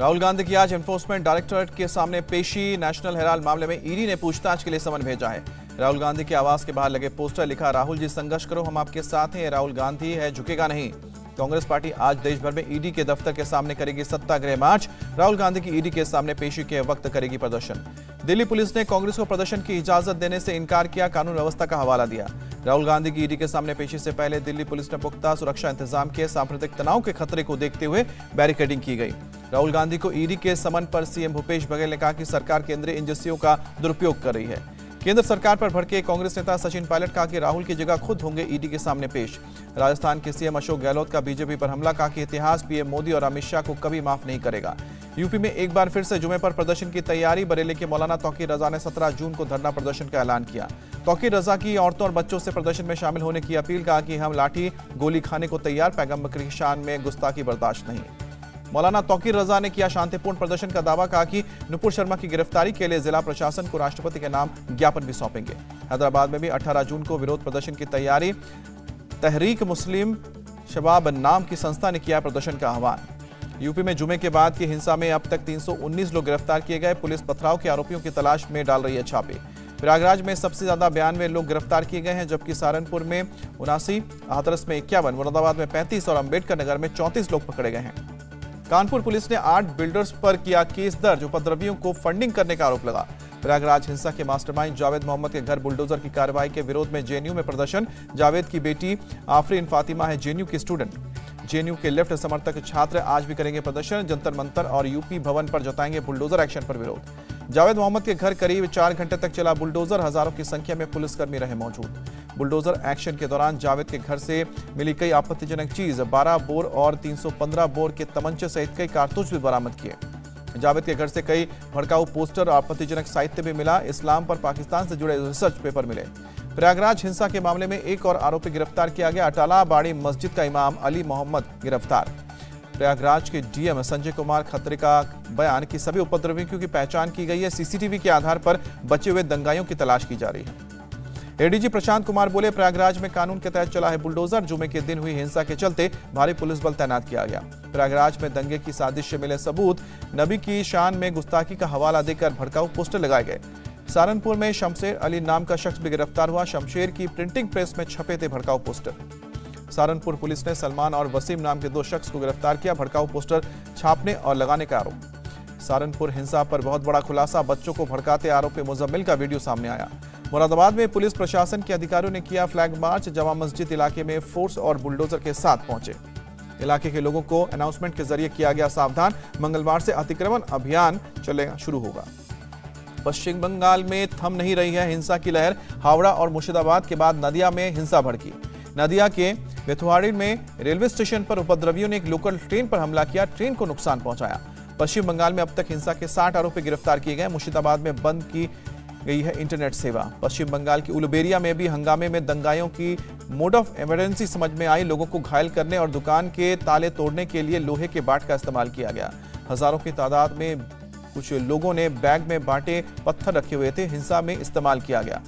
राहुल गांधी की आज enforcement directorate के सामने पेशी। नेशनल हेराल्ड मामले में ईडी ने पूछताछ के लिए समन भेजा है। राहुल गांधी के आवास के बाहर लगे पोस्टर लिखा, राहुल जी संघर्ष करो, हम आपके साथ हैं। राहुल गांधी है, झुकेगा नहीं। कांग्रेस पार्टी आज देश भर में ईडी के दफ्तर के सामने करेगी सत्याग्रह मार्च। राहुल गांधी की ईडी के सामने पेशी के वक्त करेगी प्रदर्शन। दिल्ली पुलिस ने कांग्रेस को प्रदर्शन की इजाजत देने से इनकार किया, कानून व्यवस्था का हवाला दिया। राहुल गांधी की ईडी के सामने पेशी से पहले दिल्ली पुलिस ने पुख्ता सुरक्षा इंतजाम किए। सांप्रदायिक तनाव के खतरे को देखते हुए बैरिकेडिंग की गई। राहुल गांधी को ईडी के समन पर सीएम भूपेश बघेल ने कहा कि सरकार केंद्रीय एजेंसियों का दुरुपयोग कर रही है। केंद्र सरकार पर भड़के कांग्रेस नेता सचिन पायलट कहा कि राहुल की जगह खुद होंगे ईडी के सामने पेश। राजस्थान के सीएम अशोक गहलोत का बीजेपी पर हमला, कहा कि इतिहास पीएम मोदी और अमित शाह को कभी माफ नहीं करेगा। यूपी में एक बार फिर से जुमे पर प्रदर्शन की तैयारी। बरेली के मौलाना तौकीर रजा ने 17 जून को धरना प्रदर्शन का ऐलान किया। तौकीर रजा की औरतों और बच्चों से प्रदर्शन में शामिल होने की अपील, कहा कि हम लाठी गोली खाने को तैयार, पैगंबर की शान में गुस्ताखी बर्दाश्त नहीं। मौलाना तौकीर रजा ने किया शांतिपूर्ण प्रदर्शन का दावा, कहा कि नुपुर शर्मा की गिरफ्तारी के लिए जिला प्रशासन को राष्ट्रपति के नाम ज्ञापन भी सौंपेंगे। हैदराबाद में भी 18 जून को विरोध प्रदर्शन की तैयारी। तहरीक मुस्लिम शबाब नाम की संस्था ने किया प्रदर्शन का आह्वान। यूपी में जुमे के बाद की हिंसा में अब तक 319 लोग गिरफ्तार किए गए। पुलिस पथराव के आरोपियों की तलाश में डाल रही है छापे। प्रयागराज में सबसे ज्यादा 92 लोग गिरफ्तार किए गए हैं, जबकि सहारनपुर में 79, हाथरस में 51, मुरादाबाद में 35 और अंबेडकर नगर में 34 लोग पकड़े गए हैं। कानपुर पुलिस ने 8 बिल्डर्स पर किया केस दर्ज। उपद्रवियों को फंडिंग करने का आरोप लगा। प्रयागराज हिंसा के मास्टरमाइंड जावेद मोहम्मद के घर बुलडोजर की कार्रवाई के विरोध में जेएनयू में प्रदर्शन। जावेद की बेटी आफरीन फातिमा है जेएनयू की स्टूडेंट। जेएनयू के लेफ्ट समर्थक छात्र आज भी करेंगे प्रदर्शन। जंतर मंतर और यूपी भवन पर जताएंगे बुलडोजर एक्शन पर विरोध। जावेद मोहम्मद के घर करीब 4 घंटे तक चला बुलडोजर। हजारों की संख्या में पुलिसकर्मी रहे मौजूद। बुलडोजर एक्शन के दौरान जावेद के घर से मिली कई आपत्तिजनक चीज, 12 बोर और 315 बोर के तमंचे सहित कई कारतूस भी बरामद किए। जावेद के घर से कई भड़काऊ पोस्टर और आपत्तिजनक साहित्य भी मिला। इस्लाम पर पाकिस्तान से जुड़े रिसर्च पेपर मिले। प्रयागराज हिंसा के मामले में एक और आरोपी गिरफ्तार किया गया। अटाला बाड़ी मस्जिद का इमाम अली मोहम्मद गिरफ्तार। प्रयागराज के डीएम संजय कुमार खत्रे का बयान कि सभी उपद्रवियों की पहचान की गई है। सीसीटीवी के आधार पर बचे हुए दंगाइयों की तलाश की जा रही है। एडीजी प्रशांत कुमार बोले, प्रयागराज में कानून के तहत चला है बुलडोजर। जुमे के दिन हुई हिंसा के चलते भारी पुलिस बल तैनात किया गया। प्रयागराज में दंगे की साजिश से मिले सबूत। नबी की शान में गुस्ताखी का हवाला देकर भड़काऊ पोस्टर लगाए गए। सहारनपुर में शमशेर अली नाम का शख्स भी गिरफ्तार हुआ। शमशेर की प्रिंटिंग प्रेस में छपे थे भड़काऊ पोस्टर। सहारनपुर पुलिस ने सलमान और वसीम नाम के 2 शख्स को गिरफ्तार किया। भड़काऊ पोस्टर छापने और लगाने का आरोप। सहारनपुर हिंसा पर बहुत बड़ा खुलासा, बच्चों को भड़काते आरोपी मुजम्मिल का वीडियो सामने आया। मुरादाबाद में पुलिस प्रशासन के अधिकारियों ने किया फ्लैग मार्च। जामा मस्जिद इलाके में फोर्स और बुलडोजर के साथ पहुंचे। इलाके के लोगों को अनाउंसमेंट के जरिए किया गया सावधान। मंगलवार से अतिक्रमण अभियान चलेगा शुरू होगा। पश्चिम बंगाल में थम नहीं रही है हिंसा की लहर। हावड़ा और मुर्शिदाबाद के बाद नदिया में हिंसा भड़की। नदिया के वेथुआड़ी में रेलवे स्टेशन पर उपद्रवियों ने एक लोकल ट्रेन पर हमला किया। ट्रेन को नुकसान पहुंचाया। पश्चिम बंगाल में अब तक हिंसा के 60 आरोपी गिरफ्तार किए गए। मुर्शिदाबाद में बंद की गई है इंटरनेट सेवा। पश्चिम बंगाल की उलुबेरिया में भी हंगामे में दंगाइयों की मोड ऑफ इमरजेंसी समझ में आई। लोगों को घायल करने और दुकान के ताले तोड़ने के लिए लोहे के बाट का इस्तेमाल किया गया। हजारों की तादाद में कुछ लोगों ने बैग में बांटे पत्थर रखे हुए थे, हिंसा में इस्तेमाल किया गया।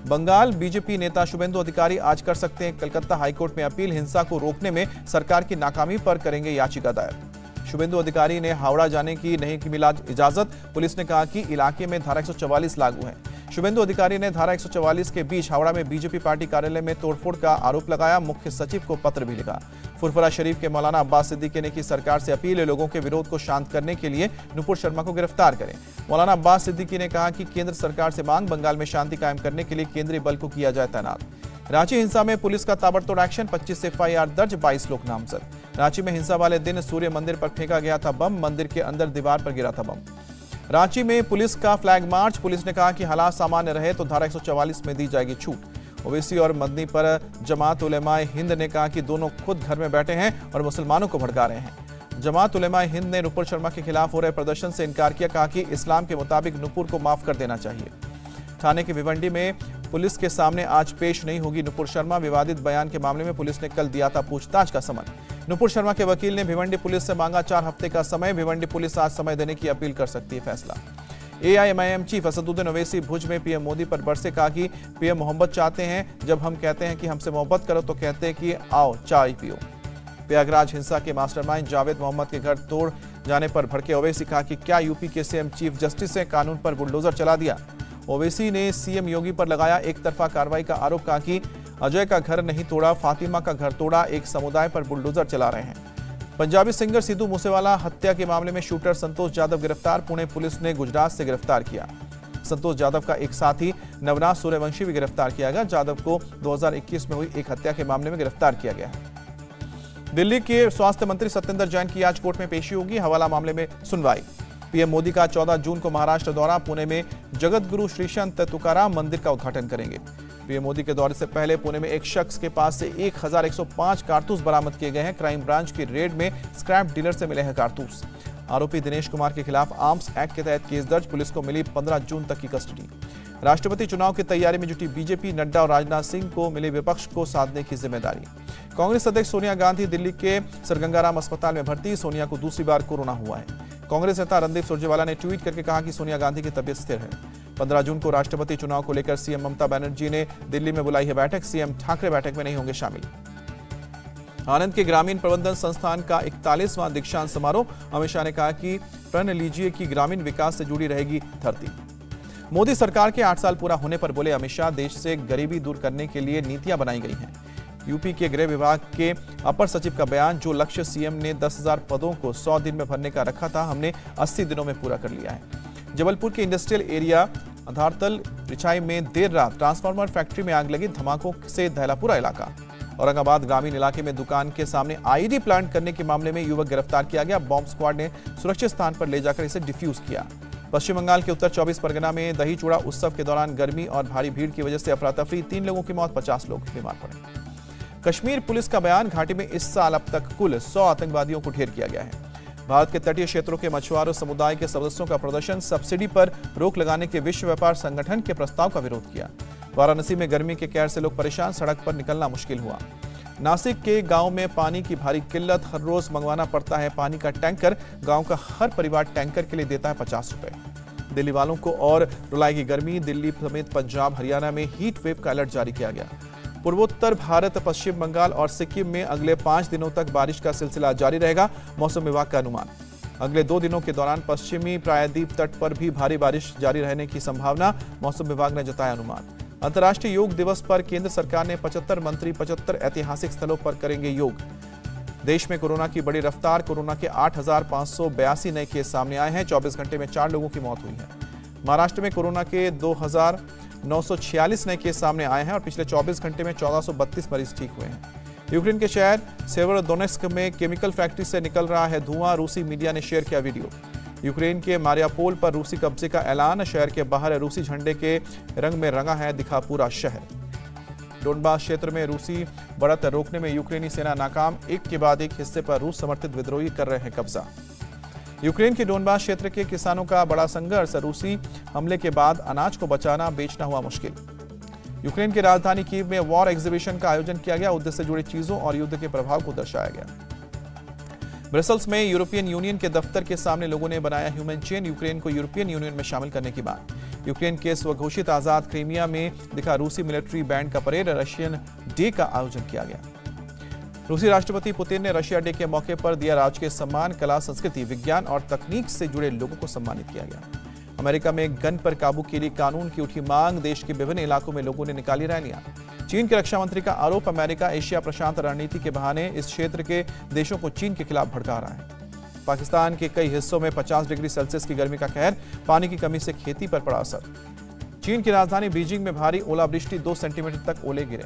बंगाल बीजेपी नेता शुभेंदु अधिकारी आज कर सकते हैं कलकत्ता हाईकोर्ट में अपील। हिंसा को रोकने में सरकार की नाकामी पर करेंगे याचिका दायर। शुभेंदु अधिकारी ने हावड़ा जाने की नहीं मिला इजाजत। पुलिस ने कहा कि इलाके में धारा 144 लागू है। शुभेंदु अधिकारी ने धारा 144 के बीच हावड़ा में बीजेपी पार्टी कार्यालय में तोड़फोड़ का आरोप लगाया। मुख्य सचिव को पत्र भी लिखा। फुरफुरा शरीफ के मौलाना अब्बास सिद्दीकी ने की सरकार से अपील, लोगों के विरोध को शांत करने के लिए नुपुर शर्मा को गिरफ्तार करें। मौलाना अब्बास सिद्दीकी ने कहा कि केंद्र सरकार से मांग, बंगाल में शांति कायम करने के लिए केंद्रीय बल को किया जाए तैनात। रांची हिंसा में पुलिस का ताबड़तोड़ एक्शन। 25 एफआईआर दर्ज, 22 लोग नामजद। रांची में हिंसा वाले दिन सूर्य मंदिर पर फेंका गया था बम। मंदिर के अंदर दीवार पर गिरा था बम। रांची में पुलिस का फ्लैग मार्च। पुलिस ने कहा कि हालात सामान्य रहे तो धारा 144 में दी जाएगी छूट। ओवैसी और मदनी पर जमात उलेमाए हिंद ने कहा कि दोनों खुद घर में बैठे हैं और मुसलमानों को भड़का रहे हैं। जमात उलेमाए हिंद ने नुपुर शर्मा के खिलाफ हो रहे प्रदर्शन से इनकार किया। कहा कि इस्लाम के मुताबिक नुपुर को माफ कर देना चाहिए। थाने की भिवंडी में पुलिस के सामने आज पेश नहीं होगी नुपुर शर्मा। विवादित बयान के मामले में पुलिस ने कल दिया था पूछताछ का समन। नुपुर शर्मा के वकील ने भिवंडी पुलिस से मांगा 4 हफ्ते का समय। भिवंडी पुलिस आज समय देने की अपील कर सकती है फैसला। एआईएमआईएम चीफ असदुद्दीन ओवैसी भुज में पीएम मोदी पर बरसे। कहा कि पीएम मोहब्बत चाहते हैं। जब हम कहते हैं कि हमसे मोहब्बत करो तो कहते हैं कि आओ चाय पियो। प्रयागराज हिंसा के मास्टरमाइंड जावेद मोहम्मद के घर तोड़ जाने पर भड़के ओवैसी कहा कि क्या यूपी के सीएम चीफ जस्टिस ने कानून पर बुलडोजर चला दिया। ओवैसी ने सीएम योगी पर लगाया एक तरफा कार्रवाई का आरोप, कहा कि अजय का घर नहीं तोड़ा, फातिमा का घर तोड़ा, एक समुदाय पर बुलडोजर चला रहे हैं। पंजाबी सिंगर सिद्धू मूसेवाला हत्या के मामले में शूटर संतोष यादव गिरफ्तार, पुणे पुलिस ने गुजरात से गिरफ्तार किया। संतोष यादव का एक साथी नवनाथ सूर्यवंशी भी गिरफ्तार किया गया। यादव को 2021 में हुई एक हत्या के मामले में गिरफ्तार किया गया है। दिल्ली के स्वास्थ्य मंत्री सत्येंद्र जैन की आज कोर्ट में पेशी होगी। हवाला मामले में सुनवाई। पीएम मोदी का 14 जून को महाराष्ट्र दौरा, पुणे में जगत गुरु श्री संत तुकाराम मंदिर का उद्घाटन करेंगे। पीएम मोदी के दौरे से पहले पुणे में एक शख्स के पास से 1105 कारतूस बरामद किए गए हैं। क्राइम ब्रांच की रेड में स्क्रैप डीलर से मिले हैं कारतूस। आरोपी दिनेश कुमार के खिलाफ आर्म्स एक्ट के तहत केस दर्ज, पुलिस को मिली 15 जून तक की कस्टडी। राष्ट्रपति चुनाव की तैयारी में जुटी बीजेपी, नड्डा और राजनाथ सिंह को मिली विपक्ष को साधने की जिम्मेदारी। कांग्रेस अध्यक्ष सोनिया गांधी दिल्ली के सरगंगाराम अस्पताल में भर्ती, सोनिया को दूसरी बार कोरोना हुआ है। कांग्रेस नेता रणदीप सुरजेवाला ने ट्वीट करके कहा कि सोनिया गांधी की तबीयत स्थिर है। 15 जून को राष्ट्रपति चुनाव को लेकर सीएम ममता बनर्जी ने दिल्ली में बुलाई है बैठक, सीएम ठाकरे बैठक में नहीं होंगे शामिल। आनंद के ग्रामीण प्रबंधन संस्थान का 41वां दीक्षांत समारोह, अमित शाह ने कहा कि प्रण लीजिए कि ग्रामीण विकास से जुड़ी रहेगी धरती। मोदी सरकार के 8 साल पूरा होने पर बोले अमित शाह, देश से गरीबी दूर करने के लिए नीतियां बनाई गई हैं। यूपी के गृह विभाग के अपर सचिव का बयान, जो लक्ष्य सीएम ने 10,000 पदों को 100 दिन में भरने का रखा था, हमने 80 दिनों में पूरा कर लिया है। जबलपुर के इंडस्ट्रियल एरिया आधारतल रिछाई में देर रात ट्रांसफार्मर फैक्ट्री में आग लगी, धमाकों से दहला पूरा इलाका। औरंगाबाद ग्रामीण इलाके में दुकान के सामने आईडी प्लांट करने के मामले में युवक गिरफ्तार किया गया। बॉम्ब स्क्वाड ने सुरक्षित स्थान पर ले जाकर इसे डिफ्यूज किया। पश्चिम बंगाल के उत्तर 24 परगना में दही चूड़ा उत्सव के दौरान गर्मी और भारी भीड़ की वजह से अफरा तफरी, 3 लोगों की मौत, 50 लोग बीमार पड़े। कश्मीर पुलिस का बयान, घाटी में इस साल अब तक कुल 100 आतंकवादियों को ढेर किया गया है। भारत के तटीय क्षेत्रों के मछुआरों समुदाय के सदस्यों का प्रदर्शन, सब्सिडी पर रोक लगाने के विश्व व्यापार संगठन के प्रस्ताव का विरोध किया। वाराणसी में गर्मी के कहर से लोग परेशान, सड़क पर निकलना मुश्किल हुआ। नासिक के गांव में पानी की भारी किल्लत, हर रोज मंगवाना पड़ता है पानी का टैंकर, गांव का हर परिवार टैंकर के लिए देता है 50 रुपए। दिल्ली वालों को और रुलाएगी गर्मी, दिल्ली समेत पंजाब हरियाणा में हीट वेव का अलर्ट जारी किया गया। पूर्वोत्तर भारत, पश्चिम बंगाल और सिक्किम में अगले 5 दिनों तक बारिश का सिलसिला जारी रहेगा, मौसम विभाग का अनुमान। अगले 2 दिनों के दौरान पश्चिमी प्रायद्वीप तट पर भी भारी बारिश जारी रहने की संभावना, मौसम विभाग ने जताया अनुमान। अंतर्राष्ट्रीय योग दिवस पर केंद्र सरकार ने 75 मंत्री 75 ऐतिहासिक स्थलों पर करेंगे योग। देश में कोरोना की बड़ी रफ्तार, कोरोना के 8,582 नए केस सामने आए हैं, 24 घंटे में 4 लोगों की मौत हुई है। महाराष्ट्र में कोरोना के 2,946 नए केस सामने आए हैं और पिछले 24 घंटे में 1432 मरीज ठीक हुए हैं। यूक्रेन के शहर सेवरोडोनेस्क में केमिकल फैक्ट्री से निकल रहा है धुआं, रूसी मीडिया ने शेयर किया वीडियो। यूक्रेन के मारियापोल पर रूसी कब्जे का ऐलान, शहर के बाहर रूसी झंडे के रंग में रंगा है दिखा पूरा शहर। डोनबास क्षेत्र में रूसी बढ़त रोकने में यूक्रेनी सेना नाकाम, एक के बाद एक हिस्से पर रूस समर्थित विद्रोही कर रहे हैं कब्जा। यूक्रेन के डोनबास क्षेत्र के किसानों का बड़ा संघर्ष, रूसी हमले के बाद अनाज को बचाना बेचना हुआ मुश्किल। यूक्रेन की राजधानी कीव में वॉर एग्जीबिशन का आयोजन किया गया, उद्देश्य से जुड़ी चीजों और युद्ध के प्रभाव को दर्शाया गया। ब्रसेल्स में यूरोपियन यूनियन के दफ्तर के सामने लोगों ने बनाया ह्यूमन चेन, यूक्रेन को यूरोपियन यूनियन में शामिल करने की बात। यूक्रेन के स्वघोषित आजाद क्रीमिया में दिखा रूसी मिलिट्री बैंड का परेड, रशियन डे का आयोजन किया गया। रूसी राष्ट्रपति पुतिन ने रशिया डे के मौके पर दिया राजकीय सम्मान, कला, संस्कृति, विज्ञान और तकनीक से जुड़े लोगों को सम्मानित किया गया। अमेरिका में गन पर काबू के लिए कानून की उठी मांग, देश के विभिन्न इलाकों में लोगों ने निकाली रैलियां। चीन के रक्षा मंत्री का आरोप, अमेरिका एशिया प्रशांत रणनीति के बहाने इस क्षेत्र के देशों को चीन के खिलाफ भड़का रहा है। पाकिस्तान के कई हिस्सों में 50 डिग्री सेल्सियस की गर्मी का कहर, पानी की कमी से खेती पर पड़ा असर। चीन की राजधानी बीजिंग में भारी ओलावृष्टि, 2 सेंटीमीटर तक ओले गिरे।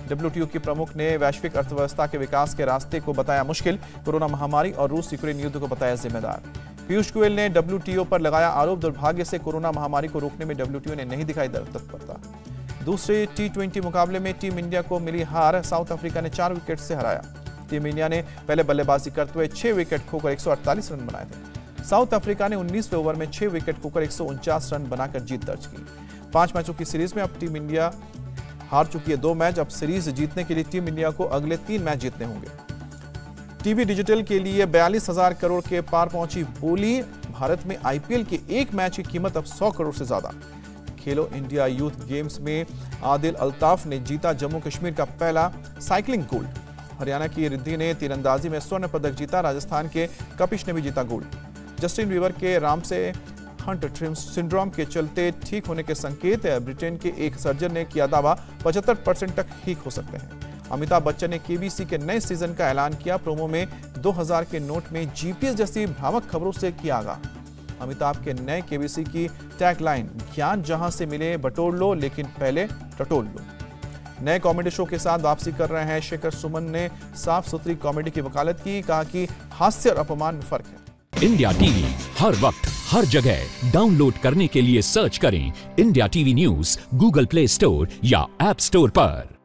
WTO की प्रमुख ने वैश्विक अर्थव्यवस्था के विकास के रास्ते को बताया मुश्किल, कोरोना महामारी और रूस यूक्रेन युद्ध को बताया जिम्मेदार। पीयूष गोयल ने WTO पर लगाया आरोप, दुर्भाग्य से कोरोना महामारी को रोकने में WTO ने नहीं दिखाई तत्परता। दूसरे T20 मुकाबले में टीम इंडिया को मिली हार, साउथ अफ्रीका ने 4 विकेट से हराया। टीम इंडिया ने पहले बल्लेबाजी करते हुए 6 विकेट खोकर 148 रन बनाए थे। साउथ अफ्रीका ने 19वें ओवर में 6 विकेट खोकर 149 रन बनाकर जीत दर्ज की। 5 मैचों की सीरीज में अब टीम इंडिया हार चुकी है 2 मैच, अब सीरीज जीतने के लिए टीम इंडिया को अगले 3 मैच जीतने होंगे। टीवी डिजिटल के लिए 42,000 करोड़ के पार पहुंची बोली, भारत में IPL के एक मैच की कीमत अब 100 करोड़ से ज्यादा। खेलो इंडिया यूथ गेम्स में आदिल अल्ताफ ने जीता जम्मू कश्मीर का पहला साइकिलिंग गोल्ड। हरियाणा की रिद्धि ने तीरंदाजी में स्वर्ण पदक जीता, राजस्थान के कपिश ने भी जीता गोल्ड। जस्टिन बीबर के राम से हंट सिंड्रोम के चलते ठीक होने के संकेत। ब्रिटेन के एक सर्जन ने किया दावा 75% तक ठीक हो सकते हैं। अमिताभ बच्चन ने केबीसी के नए सीजन का ऐलान किया। प्रोमो में 2000 के नोट में जीपीएस जैसी भ्रामक खबरों से किया आगाह। अमिताभ के नए केबीसी की टैगलाइन, ज्ञान जहां से मिले बटोर लो लेकिन पहले टटोल लो। नए कॉमेडी शो के साथ वापसी कर रहे हैं शेखर सुमन ने साफ सुथरी कॉमेडी की वकालत की। कहा कि हास्य और अपमान में फर्क है। इंडिया टीवी हर वक्त हर जगह डाउनलोड करने के लिए सर्च करें India TV news Google play store या ऐप स्टोर पर।